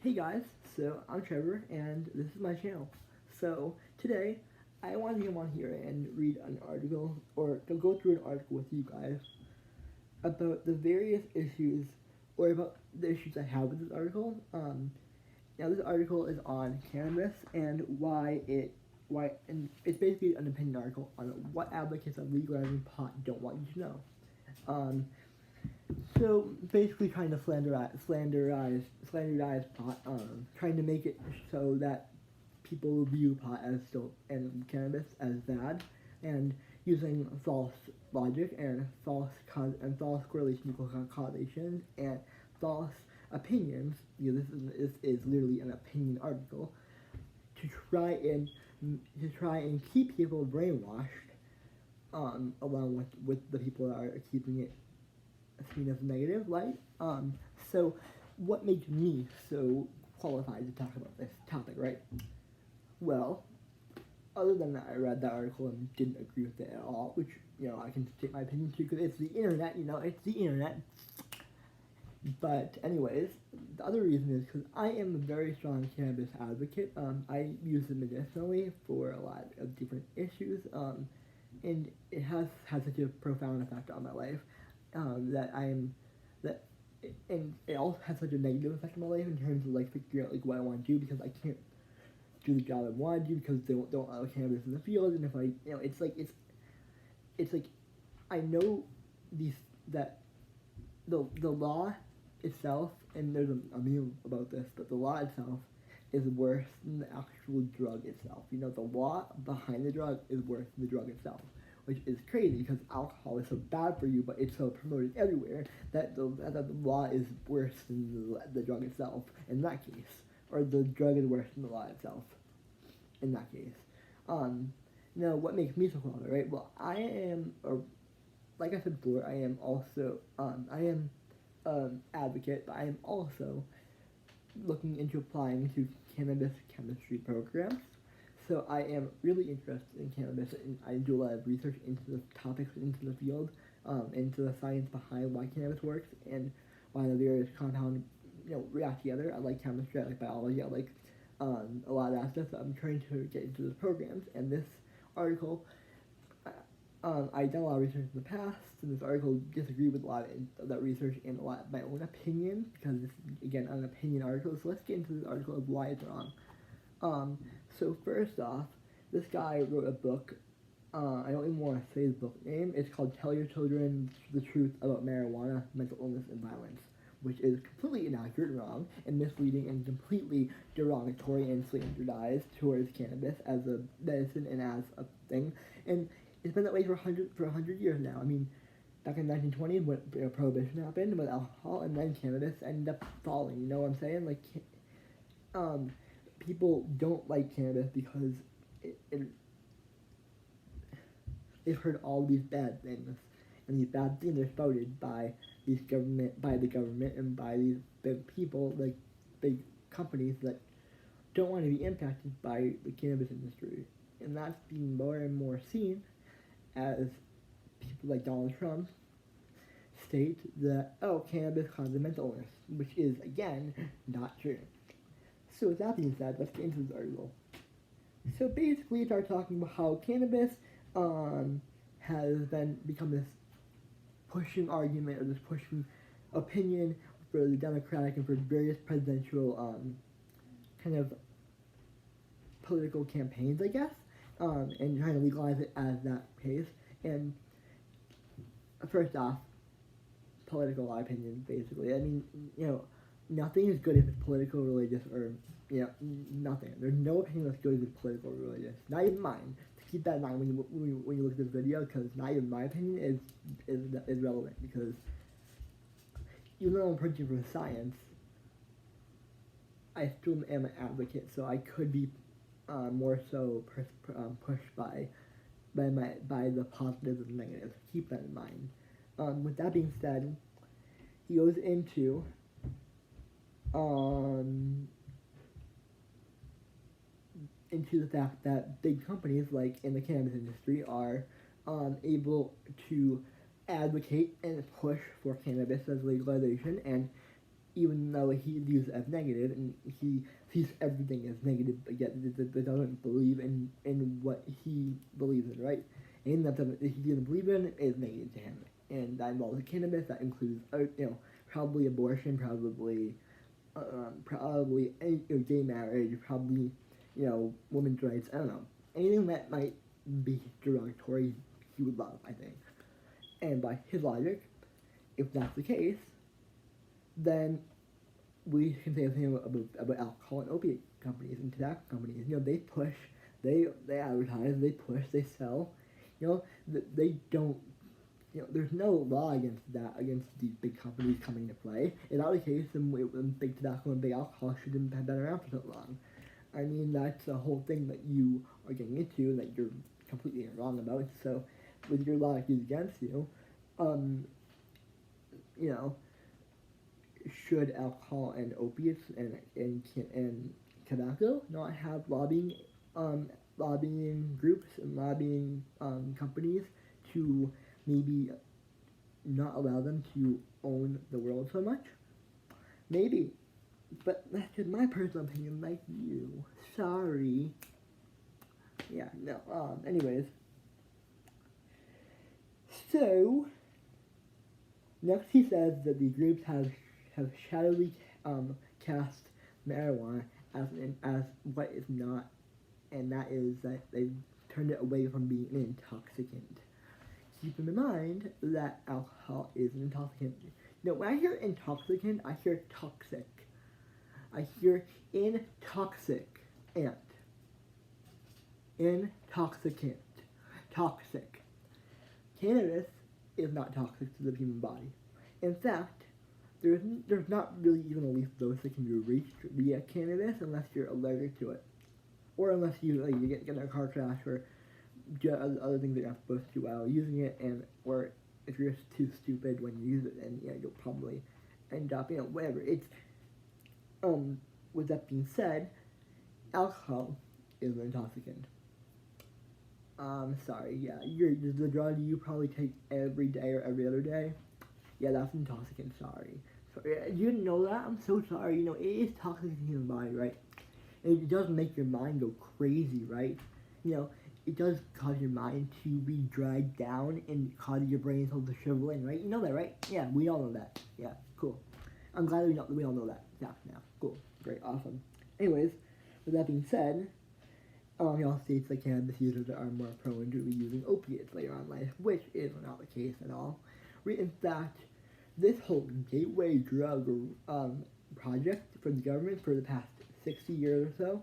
Hey guys, so I'm Trevor and this is my channel. So today I wanted to come on here and read an article or to go through an article with you guys about the various issues or about the issues I have with this article. Now this article is on cannabis and and it's basically an opinion article on what advocates of legalizing pot don't want you to know. Um, so basically, trying to slanderize pot, trying to make it so that people view pot as still and cannabis as bad, and using false logic and false correlation equal causation and false opinions. This is literally an opinion article to try and keep people brainwashed, along with the people that are keeping it seen as negative light. So what makes me so qualified to talk about this topic, right? Well, other than that, I read that article and didn't agree with it at all, which, I can state my opinion too, because it's the internet, it's the internet. But anyways, the other reason is because I am a very strong cannabis advocate. I use it medicinally for a lot of different issues, and it has had such a profound effect on my life that I am that, and it also has such a negative effect on my life in terms of like figuring out like what I want to do, because I can't do the job I want to do because they don't allow cannabis in the field, and if I it's like I know these that the law itself, and there's a meme about this, but the law itself is worse than the actual drug itself. The law behind the drug is worse than the drug itself, which is crazy because alcohol is so bad for you, but it's so promoted everywhere that the law is worse than the drug itself in that case, or the drug is worse than the law itself in that case. Now, what makes me so qualified, right? Well, I am, or like I said before, I am also, advocate, but I am also looking into applying to cannabis chemistry programs. So I am really interested in cannabis, and I do a lot of research into the topics, into the field, into the science behind why cannabis works and why the various compounds, react together. I like chemistry, I like biology, I like a lot of that stuff. So I'm trying to get into the programs, and this article, I've done a lot of research in the past, and this article disagreed with a lot of that research and a lot of my own opinion, because this is, again, an opinion article. So let's get into this article of why it's wrong. So first off, this guy wrote a book. I don't even want to say his book name. It's called Tell Your Children the Truth About Marijuana, Mental Illness, and Violence, which is completely inaccurate, wrong, and misleading, and completely derogatory and slanderized towards cannabis as a medicine and as a thing. And it's been that way for 100 years now. I mean, back in 1920, when prohibition happened with alcohol, and then cannabis ended up falling. You know what I'm saying? Like, people don't like cannabis because they've heard all these bad things, and these bad things are spouted by the government, and by these big people, like big companies that don't want to be impacted by the cannabis industry, and that's being more and more seen as people like Donald Trump state that, cannabis causes mental illness, which is, again, not true. So with that being said, let's get into this article. So basically, it starts talking about how cannabis has then become this pushing argument, or this pushing opinion for the Democratic and for various presidential kind of political campaigns, I guess, and trying to legalize it as that case. And first off, political opinion, basically. I mean, nothing is good if it's political, religious, or, nothing. There's no opinion that's good if it's political or religious. Not even mine. Keep that in mind when you look at this video, because not even my opinion is relevant, because even though I'm preaching for science, I still am an advocate, so I could be more so pushed by the positives and negatives. Keep that in mind. With that being said, he goes into the fact that big companies, like in the cannabis industry, are able to advocate and push for cannabis as legalization, and even though he views it as negative and he sees everything as negative, but yet doesn't believe in what he believes in, right? And that he doesn't believe in is negative to him. And that involves cannabis, that includes, probably abortion, probably gay marriage, probably, women's rights, I don't know. Anything that might be derogatory, he would love, I think. And by his logic, if that's the case, then we can say the same about alcohol and opiate companies and tobacco companies. They push, they advertise, they push, they sell. They don't. There's no law against that, against these big companies coming into play. If that was the case, then big tobacco and big alcohol shouldn't have been around for so long. I mean, that's the whole thing that you are getting into that you're completely wrong about. So, with your logic is against you, you know, should alcohol and opiates and tobacco not have lobbying groups and lobbying companies to maybe not allow them to own the world so much? Maybe, but that's just my personal opinion, like you. Sorry. Yeah, no, anyways. So, next he says that the groups have shadowly cast marijuana as what is not, and that is that they turned it away from being an intoxicant. Keep in mind that alcohol is an intoxicant. When I hear intoxicant, I hear toxic. I hear intoxic ant. Intoxicant. Toxic. Cannabis is not toxic to the human body. In fact, there's not really even a lethal dose that can be reached via cannabis unless you're allergic to it, or unless you get in a car crash or do other things that you're not supposed to while using it, or if you're just too stupid when you use it, then you'll probably end up whatever. It's with that being said, alcohol is an intoxicant. Sorry, yeah, the drug you probably take every day or every other day, yeah, that's intoxicant. Sorry. You didn't know that? I'm so sorry. It is toxic to the human body, right? And it does make your mind go crazy, right? It does cause your mind to be dragged down and cause your brain cells to shrivel in, right? You know that, right? Yeah, we all know that. Yeah, cool. I'm glad we all know that fact now. Cool. Great. Awesome. Anyways, with that being said, he also states that cannabis users are more prone to using opiates later on in life, which is not the case at all. In fact, this whole gateway drug project for the government for the past 60 years or so,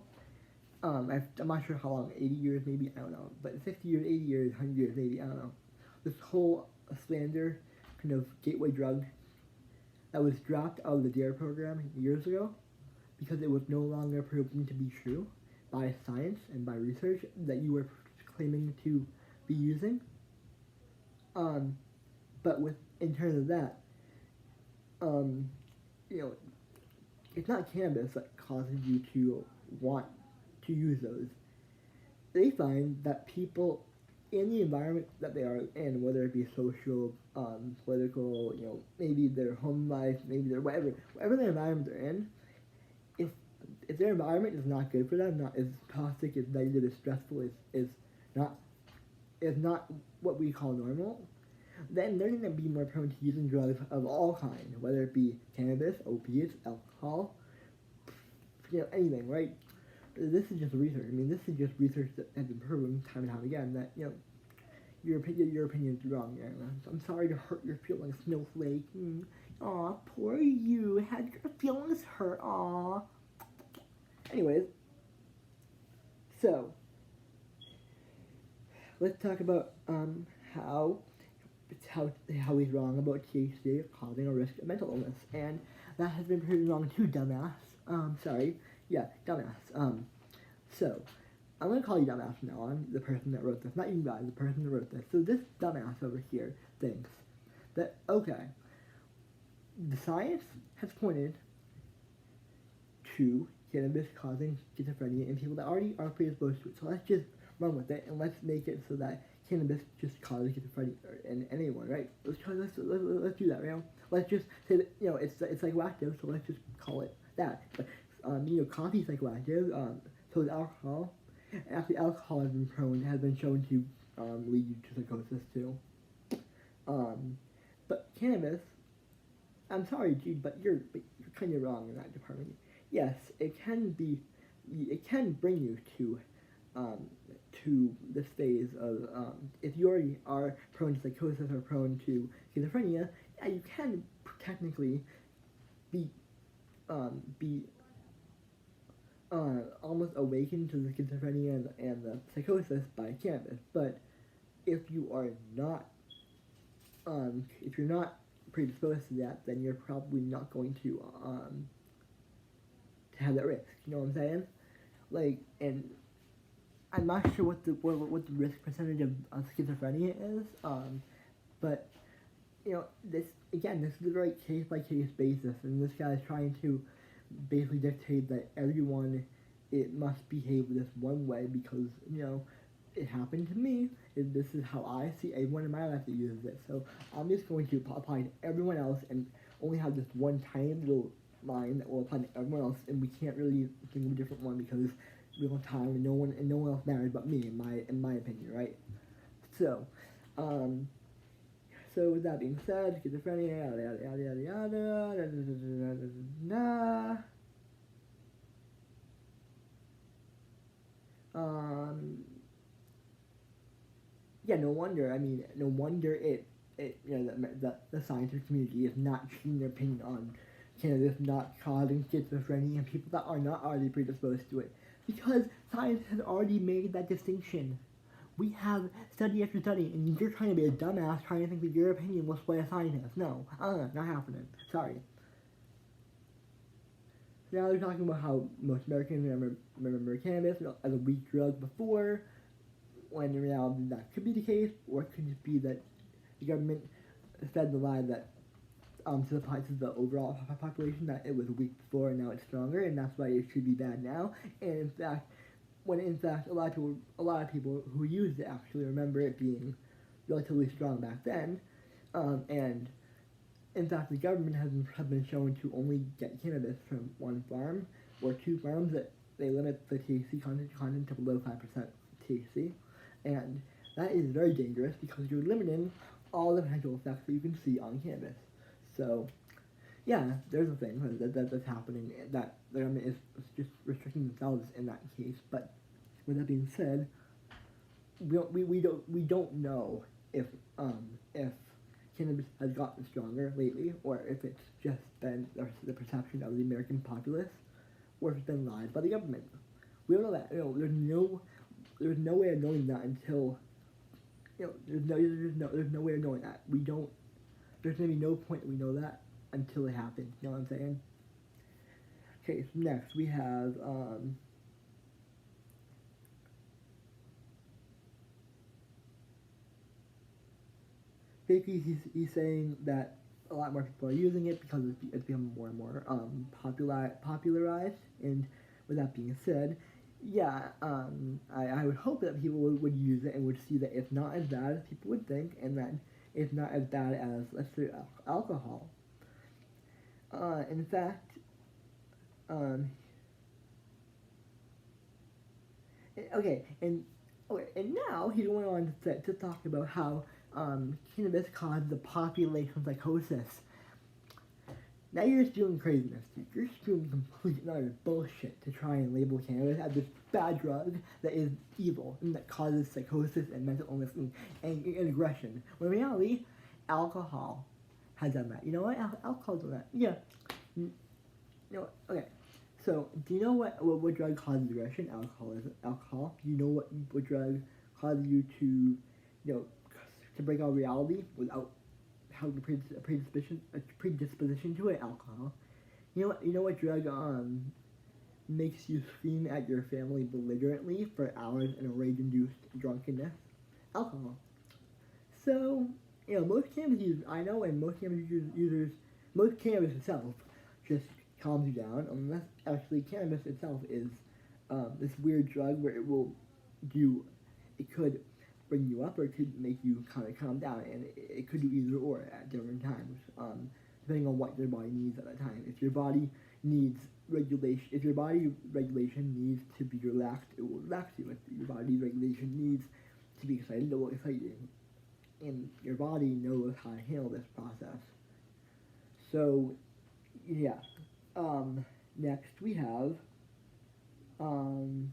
I'm not sure how long, 80 years maybe, I don't know, but 60 years, 80 years, 100 years maybe, I don't know. This whole slander kind of gateway drug that was dropped out of the DARE program years ago because it was no longer proven to be true by science and by research that you were claiming to be using. But in terms of that, it's not cannabis that causes you to want to use those. They find that people in the environment that they are in, whether it be social, political, maybe their home life, maybe their whatever the environment they're in, if their environment is not good for them, not as toxic, as negative, as stressful, is not what we call normal, then they're going to be more prone to using drugs of all kinds, whether it be cannabis, opiates, alcohol, anything, right? This is just research. I mean, this is just research that has been proven time and time again that, your opinion is wrong. I'm sorry to hurt your feelings, Snowflake. Aw, poor you. Had your feelings hurt. Aw. Anyways, so let's talk about how he's wrong about THC causing a risk of mental illness, and that has been proven wrong too, dumbass. Dumbass. So I'm gonna call you dumbass from now on. The person that wrote this, not you guys, the person that wrote this. So this dumbass over here thinks that the science has pointed to cannabis causing schizophrenia in people that already are predisposed to it. So let's just run with it and let's make it so that cannabis just causes schizophrenia in anyone, right? Let's do that, Let's just say that, it's psychoactive, so let's just call it that. But coffee is psychoactive, so is alcohol. Actually, alcohol has been shown to lead you to psychosis too. But cannabis, I'm sorry, Jude, but you're kind of wrong in that department. Yes, it can bring you to this phase of if you already are prone to psychosis or prone to schizophrenia, yeah, you can technically be be almost awakened to the schizophrenia and the psychosis by cannabis. But if you are not if you're not predisposed to that, then you're probably not going to have that risk. You know what I'm saying? Like, and I'm not sure what the risk percentage of schizophrenia is, but this is a very case by case basis, and this guy is trying to basically dictate that everyone it must behave this one way because it happened to me. This is how I see everyone in my life that uses it. So I'm just going to apply to everyone else and only have this one tiny little line that will apply to everyone else, and we can't really think of a different one because we don't have time and no one else matters but me in my opinion, right? So, so with that being said, schizophrenia, yada yada yada yada yada, da, da, da, da, da. Yeah, no wonder. I mean, no wonder the scientific community is not changing their opinion on cannabis not causing schizophrenia and people that are not already predisposed to it, because science has already made that distinction. We have study after study, and you're trying to be a dumbass trying to think that your opinion will sway a scientist. No, not happening. Sorry. Now they're talking about how most Americans remember cannabis as a weak drug before, when in reality that could be the case, or it could just be that the government fed the lie that to the overall population that it was weak before and now it's stronger, and that's why it should be bad now. And in fact, a lot of people who used it actually remember it being relatively strong back then, and in fact, the government has been shown to only get cannabis from one farm or two farms that they limit the THC content to below 5% THC, and that is very dangerous because you're limiting all the potential effects that you can see on cannabis. So, yeah, there's a thing that's happening that the government is just restricting themselves in that case. But with that being said, we don't know if cannabis has gotten stronger lately, or if it's just been the perception of the American populace, or if it's been lied by the government. We don't know that. There's no way of knowing that until there's no way of knowing that. There's gonna be no point that we know that until it happens. You know what I'm saying? Okay, so next we have basically he's saying that a lot more people are using it because it's become more and more popularized. And with that being said, yeah, I would hope that people would use it and would see that it's not as bad as people would think, and that it's not as bad as, let's say, alcohol. In fact, okay, and now he's going on to talk about how cannabis causes the population psychosis. Now you're spewing craziness, dude. You're spewing complete and utter bullshit to try and label cannabis as this bad drug that is evil and that causes psychosis and mental illness and aggression. When in reality, alcohol has done that. You know what? Alcohol's done that. Yeah. Okay. So, do you know what drug causes aggression? Alcohol. Do you know what drug causes you to, to break out reality without having a predisposition to it? Alcohol. You know what drug makes you scream at your family belligerently for hours in a rage-induced drunkenness? Alcohol. So, most cannabis users I know, and most cannabis itself just calms you down, unless actually cannabis itself is this weird drug where it could bring you up or it could make you kind of calm down, and it could do either or at different times, depending on what your body needs at that time. If your body needs regulation, if your body regulation needs to be relaxed, it will relax you. If your body regulation needs to be excited, it will excite you. And your body knows how to handle this process. So, yeah. Next we have, yada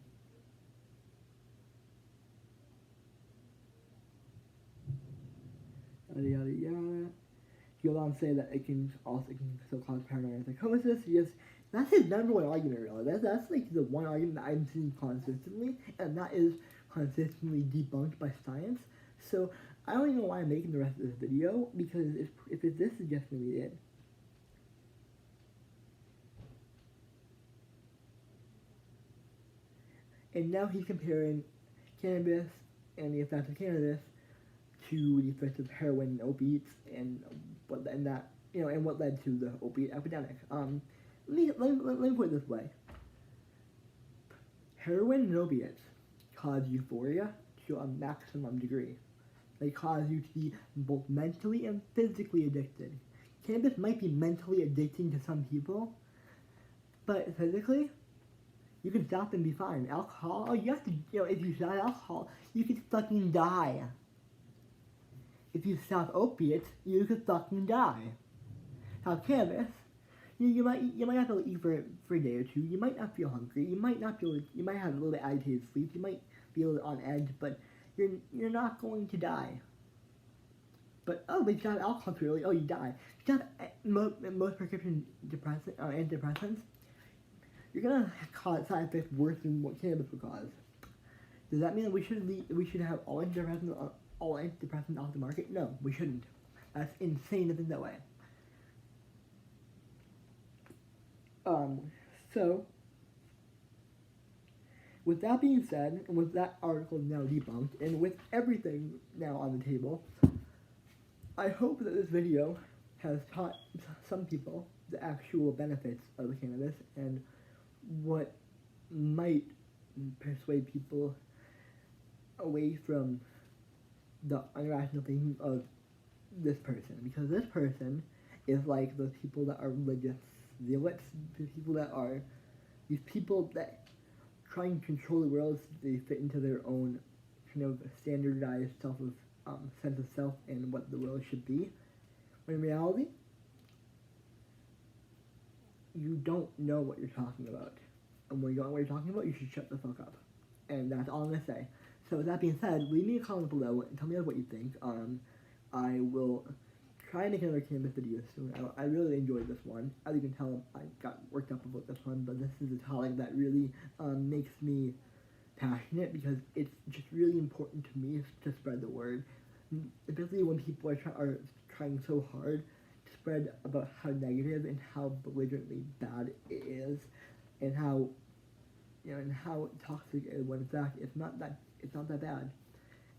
yada yada. He goes on to say that it can still cause paranoia psychosis. Yes, that's his number one argument, really. That's like the one argument that I'm seeing consistently, and that is consistently debunked by science. So I don't even know why I'm making the rest of this video, because if this is just gonna be it. And now he's comparing cannabis and the effects of cannabis to the effects of heroin and opiates, and what led to the opiate epidemic. Let me put it this way: heroin and opiates cause euphoria to a maximum degree. They cause you to be both mentally and physically addicted. Cannabis might be mentally addicting to some people, but physically, you can stop and be fine. Alcohol, you have to, if you stop alcohol, you could fucking die. If you stop opiates, you could fucking die. Now cannabis, you might have to eat for a day or two. You might not feel hungry. You might have a little bit agitated sleep. You might be a little on edge, but you're not going to die. But if you stop alcohol too early, you die. If you stop most prescription antidepressants, you're gonna cause side effects worse than what cannabis would cause. Does that mean that we should have all antidepressants off the market? No, we shouldn't. That's insane to think that way. So with that being said, and with that article now debunked, and with everything now on the table, I hope that this video has taught some people the actual benefits of cannabis and what might persuade people away from the irrational thinking of this person, because this person is like those people that are religious zealots, these people that try and control the world so they fit into their own kind of standardized sense of self and what the world should be, when in reality, you don't know what you're talking about. And when you don't know what you're talking about, you should shut the fuck up. And that's all I'm going to say. So with that being said, leave me a comment below and tell me what you think. I will try and make another cannabis video soon. I really enjoyed this one. As you can tell, I got worked up about this one, but this is a topic that really makes me passionate, because it's just really important to me to spread the word, especially when people are trying so hard to spread about how negative and how belligerently bad it is, and how toxic it is, when in fact it's not that bad.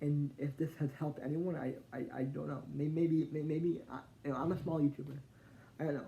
And if this has helped anyone, I don't know. Maybe I'm a small YouTuber. I don't know.